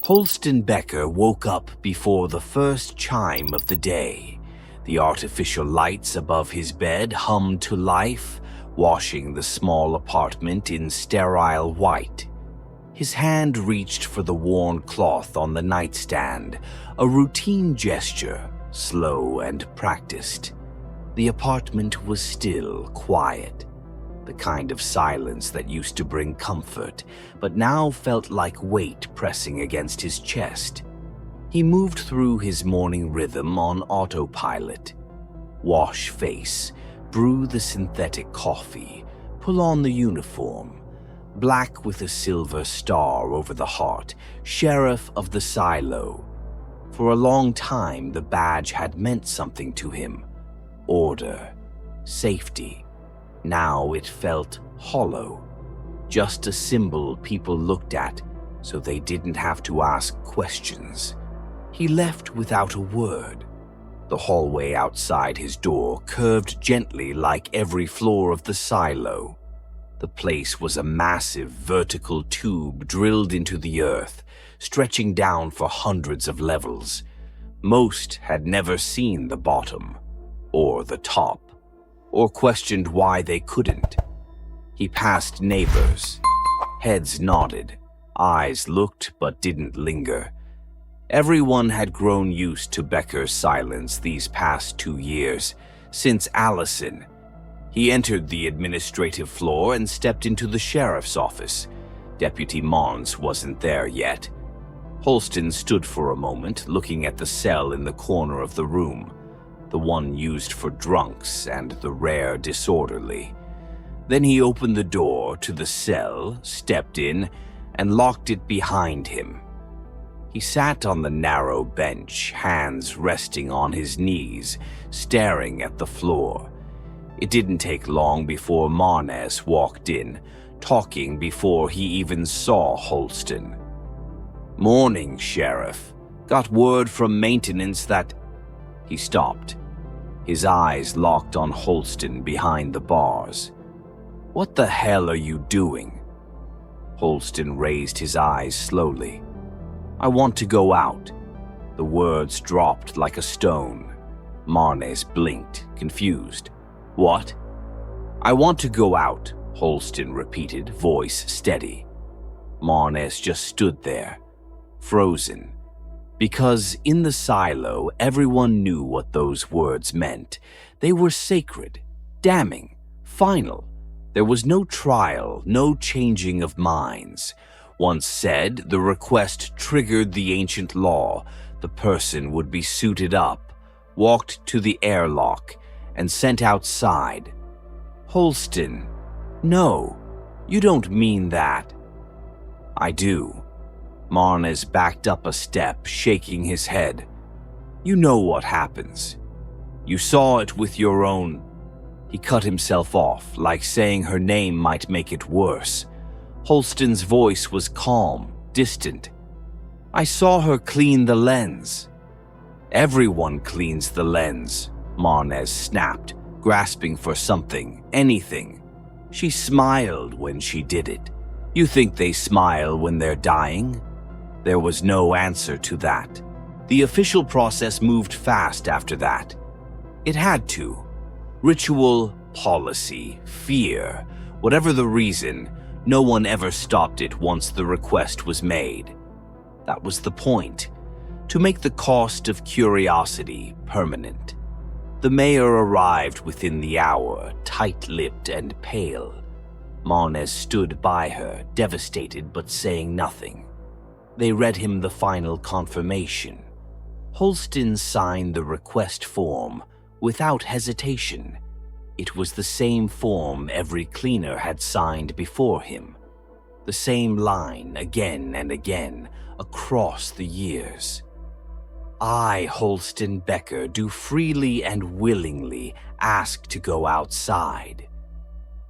Holston Becker woke up before the first chime of the day. The artificial lights above his bed hummed to life, washing the small apartment in sterile white. His hand reached for the worn cloth on the nightstand, a routine gesture, slow and practiced. The apartment was still quiet, the kind of silence that used to bring comfort, but now felt like weight pressing against his chest. He moved through his morning rhythm on autopilot. Wash face, brew the synthetic coffee, pull on the uniform. Black with a silver star over the heart, sheriff of the silo. For a long time, the badge had meant something to him. Order, safety. Now it felt hollow. Just a symbol people looked at, so they didn't have to ask questions. He left without a word. The hallway outside his door curved gently like every floor of the silo. The place was a massive vertical tube drilled into the earth, stretching down for hundreds of levels. Most had never seen the bottom, or the top, or questioned why they couldn't. He passed neighbors. Heads nodded, eyes looked but didn't linger. Everyone had grown used to Becker's silence these past 2 years, since Allison. He entered the administrative floor and stepped into the sheriff's office. Deputy Mons wasn't there yet. Holston stood for a moment, looking at the cell in the corner of the room, the one used for drunks and the rare disorderly. Then he opened the door to the cell, stepped in, and locked it behind him. He sat on the narrow bench, hands resting on his knees, staring at the floor. It didn't take long before Marnes walked in, talking before he even saw Holston. "Morning, Sheriff. Got word from maintenance that—" He stopped. His eyes locked on Holston behind the bars. "What the hell are you doing?" Holston raised his eyes slowly. "I want to go out." The words dropped like a stone. Marnes blinked, confused. "What?" "I want to go out," Holston repeated, voice steady. Marnes just stood there, frozen. Because in the silo, everyone knew what those words meant. They were sacred, damning, final. There was no trial, no changing of minds. Once said, the request triggered the ancient law. The person would be suited up, walked to the airlock, and sent outside. "Holston, no, you don't mean that." "I do." Marnes backed up a step, shaking his head. "You know what happens. You saw it with your own—" He cut himself off, like saying her name might make it worse. Holston's voice was calm, distant. "I saw her clean the lens." "Everyone cleans the lens," Marnes snapped, grasping for something, anything. "She smiled when she did it. You think they smile when they're dying?" There was no answer to that. The official process moved fast after that. It had to. Ritual, policy, fear, whatever the reason, no one ever stopped it once the request was made. That was the point, to make the cost of curiosity permanent. The mayor arrived within the hour, tight-lipped and pale. Marnes stood by her, devastated but saying nothing. They read him the final confirmation. Holston signed the request form without hesitation. It was the same form every cleaner had signed before him. The same line again and again across the years. "I, Holston Becker, do freely and willingly ask to go outside."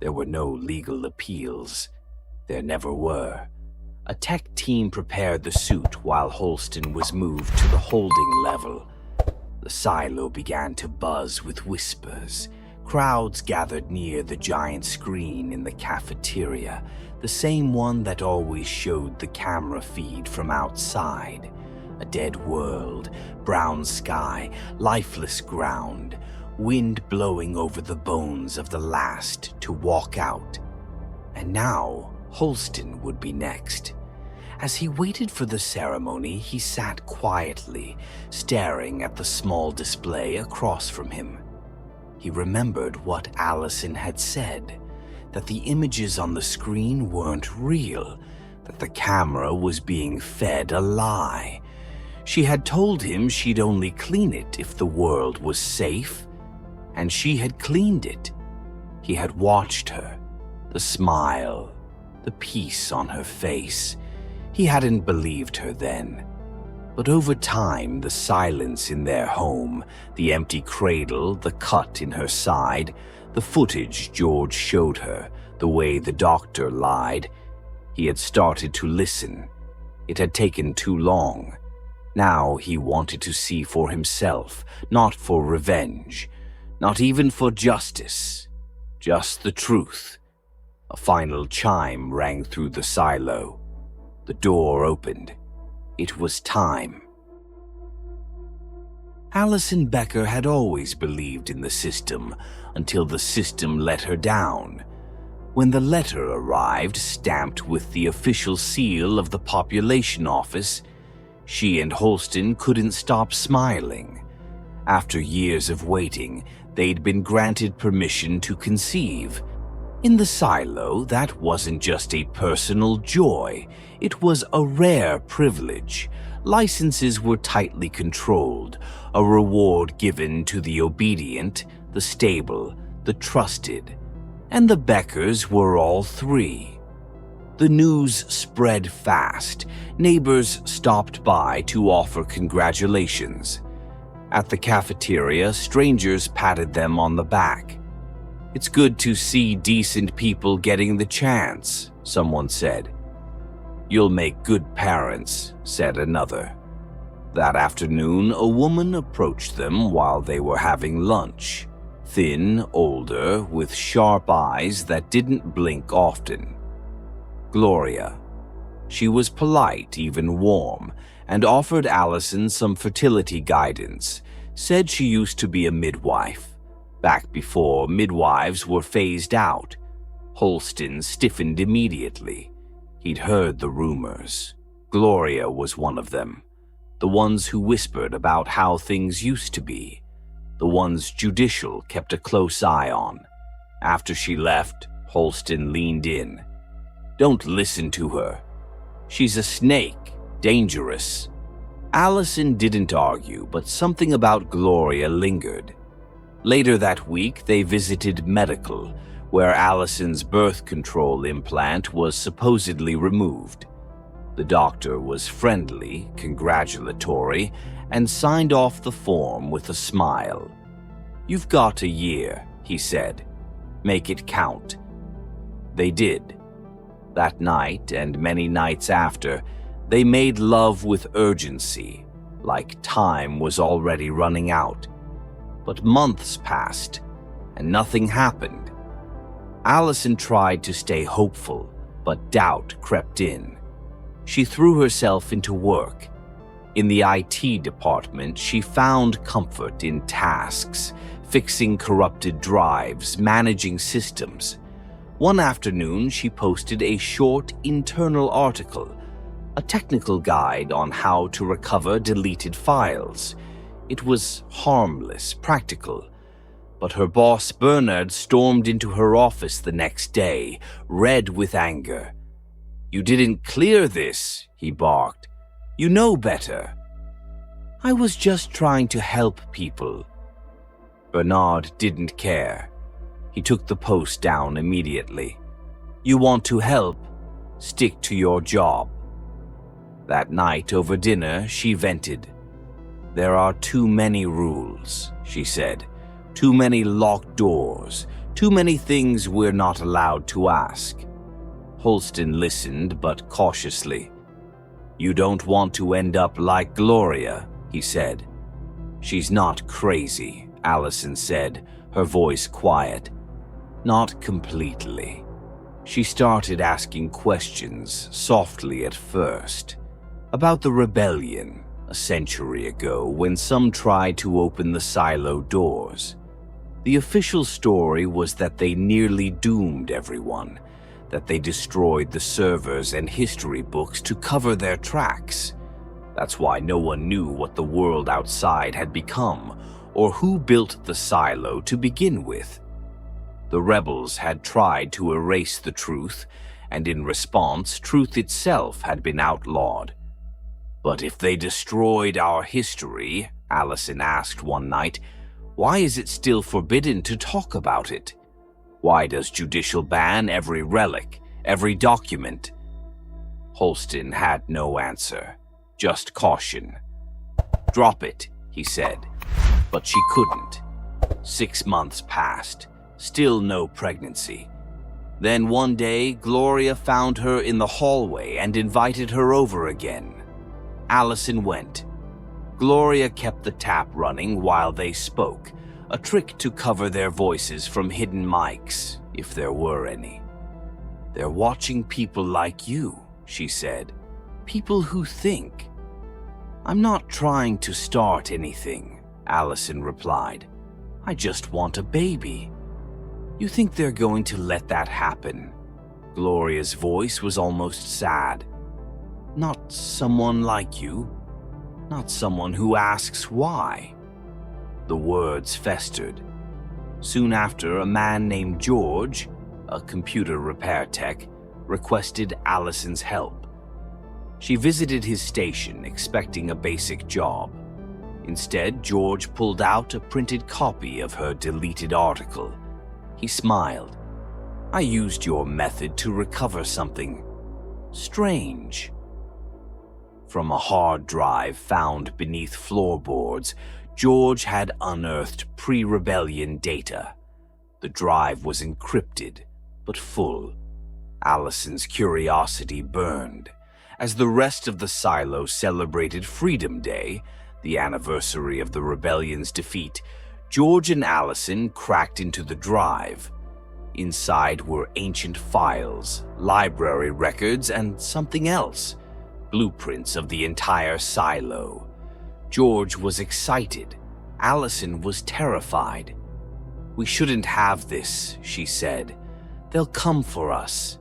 There were no legal appeals. There never were. A tech team prepared the suit while Holston was moved to the holding level. The silo began to buzz with whispers. Crowds gathered near the giant screen in the cafeteria. the same one that always showed the camera feed from outside. A dead world, brown sky, lifeless ground, wind blowing over the bones of the last to walk out. And now, Holston would be next. As he waited for the ceremony, he sat quietly, staring at the small display across from him. He remembered what Allison had said, that the images on the screen weren't real, that the camera was being fed a lie. She had told him she'd only clean it if the world was safe, and she had cleaned it. He had watched her, the smile, the peace on her face. He hadn't believed her then. But over time, the silence in their home, the empty cradle, the cut in her side, the footage George showed her, the way the doctor lied, he had started to listen. It had taken too long. Now he wanted to see for himself, not for revenge, not even for justice, just the truth. A final chime rang through the silo. The door opened. It was time. Allison Becker had always believed in the system until the system let her down. When the letter arrived, stamped with the official seal of the population office, she and Holston couldn't stop smiling. After years of waiting, they'd been granted permission to conceive. In the silo, that wasn't just a personal joy, it was a rare privilege. Licenses were tightly controlled, a reward given to the obedient, the stable, the trusted. And the Beckers were all three. The news spread fast. Neighbors stopped by to offer congratulations. At the cafeteria, strangers patted them on the back. "It's good to see decent people getting the chance," someone said. "You'll make good parents," said another. That afternoon, a woman approached them while they were having lunch. Thin, older, with sharp eyes that didn't blink often. Gloria. She was polite, even warm, and offered Allison some fertility guidance, said she used to be a midwife. Back before midwives were phased out. Holston stiffened immediately. He'd heard the rumors. Gloria was one of them. The ones who whispered about how things used to be. The ones Judicial kept a close eye on. After she left, Holston leaned in. "Don't listen to her. She's a snake, dangerous." Allison didn't argue, but something about Gloria lingered. Later that week, they visited medical, where Allison's birth control implant was supposedly removed. The doctor was friendly, congratulatory, and signed off the form with a smile. "You've got a year," he said. "Make it count." They did. That night and many nights after, they made love with urgency, like time was already running out. But months passed, and nothing happened. Allison tried to stay hopeful, but doubt crept in. She threw herself into work. In the IT department, she found comfort in tasks, fixing corrupted drives, managing systems. One afternoon, she posted a short internal article, a technical guide on how to recover deleted files. It was harmless, practical. But her boss, Bernard, stormed into her office the next day, red with anger. "You didn't clear this," he barked. "You know better." "I was just trying to help people." Bernard didn't care. He took the post down immediately. "You want to help? Stick to your job." That night over dinner, she vented. "There are too many rules," she said. "Too many locked doors. Too many things we're not allowed to ask." Holston listened, but cautiously. "You don't want to end up like Gloria," he said. "She's not crazy," Allison said, her voice quiet. "Not completely." She started asking questions, softly at first, about the rebellion a century ago when some tried to open the silo doors. The official story was that they nearly doomed everyone, that they destroyed the servers and history books to cover their tracks. That's why no one knew what the world outside had become, or who built the silo to begin with. The rebels had tried to erase the truth, and in response, truth itself had been outlawed. But if they destroyed our history, Allison asked one night, why is it still forbidden to talk about it? Why does judicial ban every relic, every document? Holston had no answer, just caution. Drop it, he said, but she couldn't. 6 months passed, still no pregnancy. Then one day, Gloria found her in the hallway and invited her over again. Allison went. Gloria kept the tap running while they spoke, a trick to cover their voices from hidden mics, if there were any. They're watching people like you, she said. People who think. I'm not trying to start anything, Allison replied. I just want a baby. You think they're going to let that happen? Gloria's voice was almost sad. Not someone like you. Not someone who asks why. The words festered. Soon after, a man named George, a computer repair tech, requested Allison's help. She visited his station expecting a basic job. Instead, George pulled out a printed copy of her deleted article. He smiled. I used your method to recover something strange. From a hard drive found beneath floorboards, George had unearthed pre-rebellion data. The drive was encrypted, but full. Allison's curiosity burned. As the rest of the silo celebrated Freedom Day, the anniversary of the rebellion's defeat, George and Allison cracked into the drive. Inside were ancient files, library records, and something else. Blueprints of the entire silo. George was excited. Allison was terrified. We shouldn't have this, she said. They'll come for us.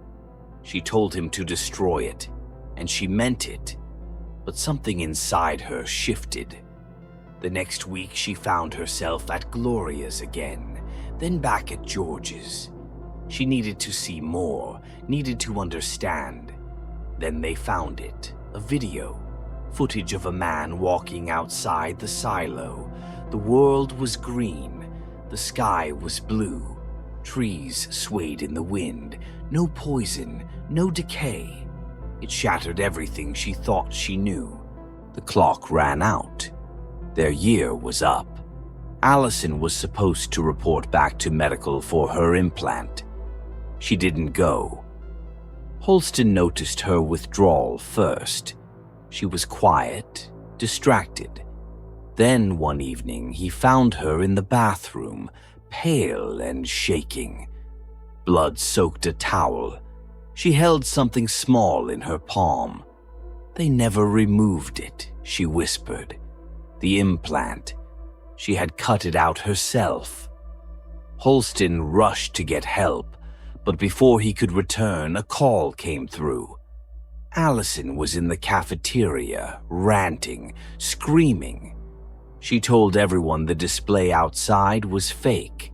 She told him to destroy it, and she meant it. But something inside her shifted. The next week she found herself at Gloria's again, then back at George's. She needed to see more, needed to understand. Then they found it. A video, footage of a man walking outside the silo. The world was green, the sky was blue, trees swayed in the wind, no poison, no decay. It shattered everything she thought she knew. The clock ran out. Their year was up. Allison was supposed to report back to medical for her implant. She didn't go. Holston noticed her withdrawal first. She was quiet, distracted. Then one evening he found her in the bathroom, pale and shaking. Blood soaked a towel. She held something small in her palm. They never removed it, she whispered. The implant. She had cut it out herself. Holston rushed to get help. But before he could return, a call came through. Allison was in the cafeteria, ranting, screaming. She told everyone the display outside was fake,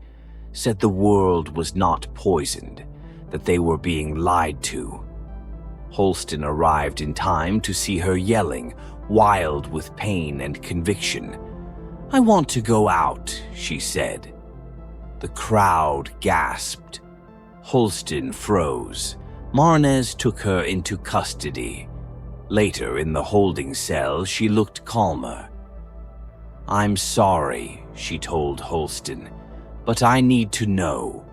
said the world was not poisoned, that they were being lied to. Holston arrived in time to see her yelling, wild with pain and conviction. I want to go out, she said. The crowd gasped. Holston froze. Marnez took her into custody. Later, in the holding cell, she looked calmer. I'm sorry, she told Holston, but I need to know.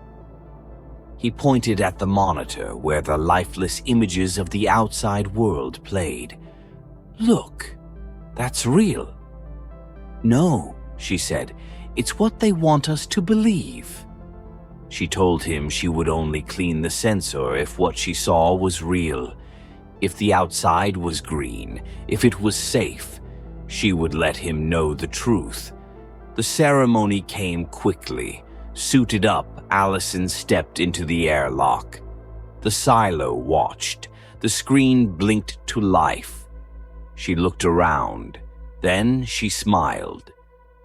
He pointed at the monitor where the lifeless images of the outside world played. Look, that's real. No, she said, it's what they want us to believe. She told him she would only clean the sensor if what she saw was real. If the outside was green, if it was safe, she would let him know the truth. The ceremony came quickly. Suited up, Allison stepped into the airlock. The silo watched. The screen blinked to life. She looked around. Then she smiled.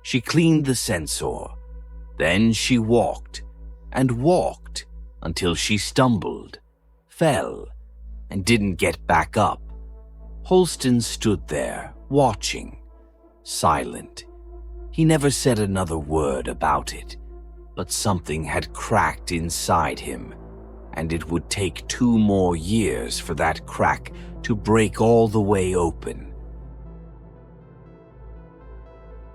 She cleaned the sensor. Then she walked and walked until she stumbled, fell, and didn't get back up. Holston stood there, watching, silent. He never said another word about it, but something had cracked inside him, and it would take 2 more years for that crack to break all the way open.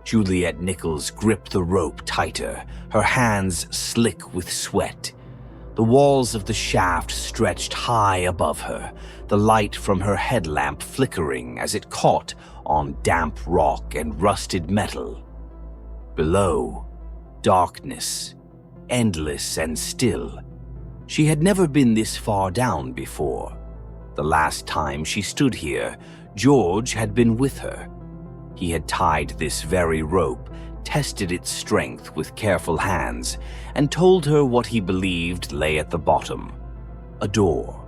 Juliet Nichols gripped the rope tighter, her hands slick with sweat. The walls of the shaft stretched high above her, the light from her headlamp flickering as it caught on damp rock and rusted metal. Below, darkness, endless and still. She had never been this far down before. The last time she stood here, George had been with her. He had tied this very rope, tested its strength with careful hands, and told her what he believed lay at the bottom. A door,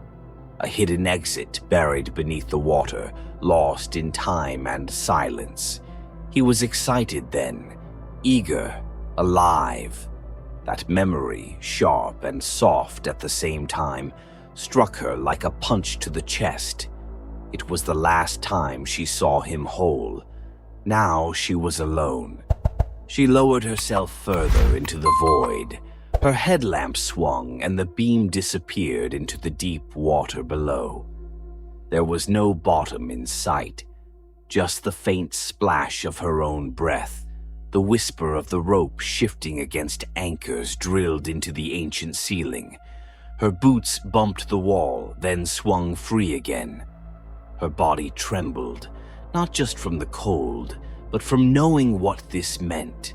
a hidden exit buried beneath the water, lost in time and silence. He was excited then, eager, alive. That memory, sharp and soft at the same time, struck her like a punch to the chest. It was the last time she saw him whole. Now she was alone. She lowered herself further into the void. Her headlamp swung and the beam disappeared into the deep water below. There was no bottom in sight, just the faint splash of her own breath, the whisper of the rope shifting against anchors drilled into the ancient ceiling. Her boots bumped the wall, then swung free again. Her body trembled, not just from the cold, but from knowing what this meant,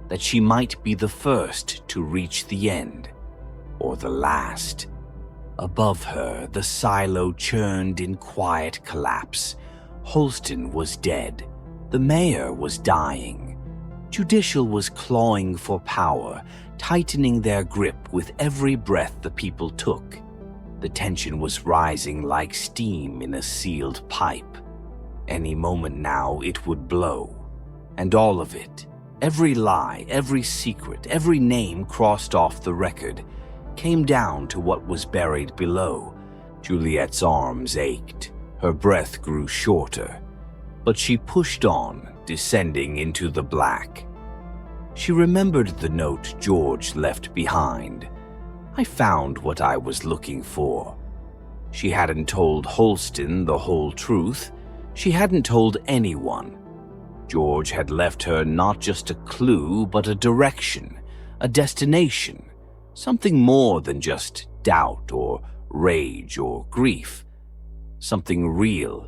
that she might be the first to reach the end, or the last. Above her, the silo churned in quiet collapse. Holston was dead. The mayor was dying. Judicial was clawing for power, tightening their grip with every breath the people took. The tension was rising like steam in a sealed pipe. Any moment now it would blow. And all of it, every lie, every secret, every name crossed off the record, came down to what was buried below. Juliet's arms ached. Her breath grew shorter. But she pushed on, descending into the black. She remembered the note George left behind. I found what I was looking for. She hadn't told Holston the whole truth. She hadn't told anyone. George had left her not just a clue, but a direction, a destination, something more than just doubt or rage or grief, something real.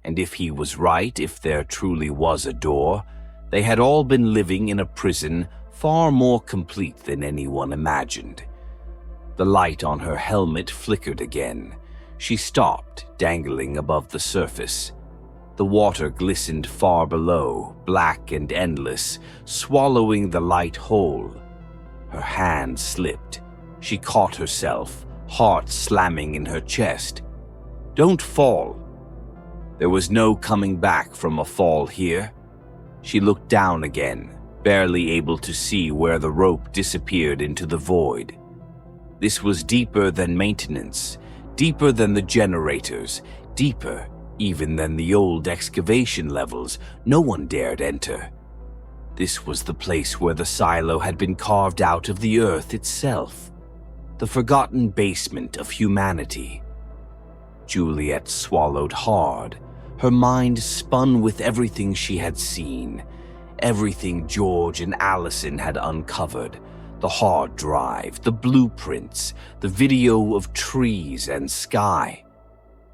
And if he was right, if there truly was a door, they had all been living in a prison far more complete than anyone imagined. The light on her helmet flickered again. She stopped, dangling above the surface. The water glistened far below, black and endless, swallowing the light whole. Her hand slipped. She caught herself, heart slamming in her chest. Don't fall. There was no coming back from a fall here. She looked down again, barely able to see where the rope disappeared into the void. This was deeper than maintenance, deeper than the generators, deeper even than the old excavation levels no one dared enter. This was the place where the silo had been carved out of the earth itself, the forgotten basement of humanity. Juliet swallowed hard. Her mind spun with everything she had seen, everything George and Allison had uncovered, the hard drive, the blueprints, the video of trees and sky.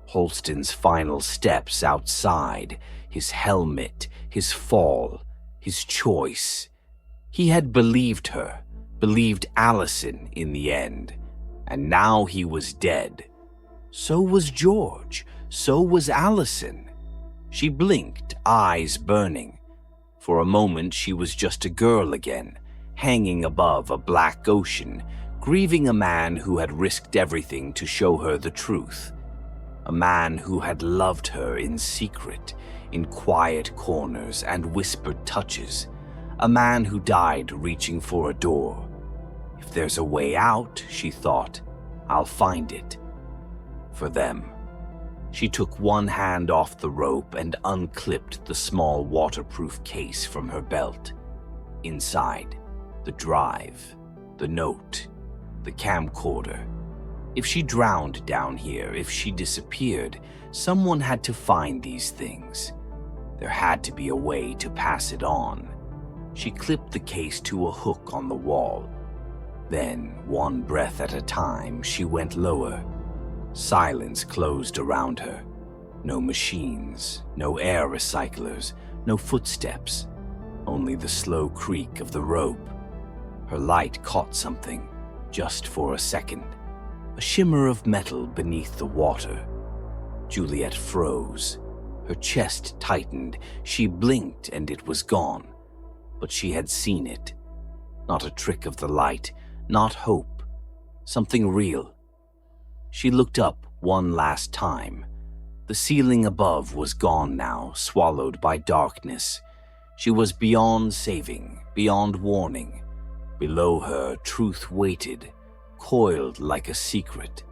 Holston's final steps outside, his helmet, his fall, his choice. He had believed her, believed Allison in the end, and now he was dead. So was George, so was Allison. She blinked, eyes burning. For a moment she was just a girl again, hanging above a black ocean, grieving a man who had risked everything to show her the truth. A man who had loved her in secret, in quiet corners and whispered touches. A man who died reaching for a door. If there's a way out, she thought, I'll find it. For them. She took one hand off the rope and unclipped the small waterproof case from her belt. Inside, the drive, the note, the camcorder. If she drowned down here, if she disappeared, someone had to find these things. There had to be a way to pass it on. She clipped the case to a hook on the wall. Then, one breath at a time, she went lower. Silence closed around her. No machines, no air recyclers, no footsteps. Only the slow creak of the rope. Her light caught something, just for a second. A shimmer of metal beneath the water. Juliet froze. Her chest tightened. She blinked and it was gone. But she had seen it. Not a trick of the light, not hope. Something real. She looked up one last time. The ceiling above was gone now, swallowed by darkness. She was beyond saving, beyond warning. Below her, truth waited, coiled like a secret.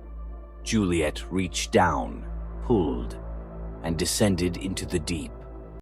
Juliet reached down, pulled, and descended into the deep.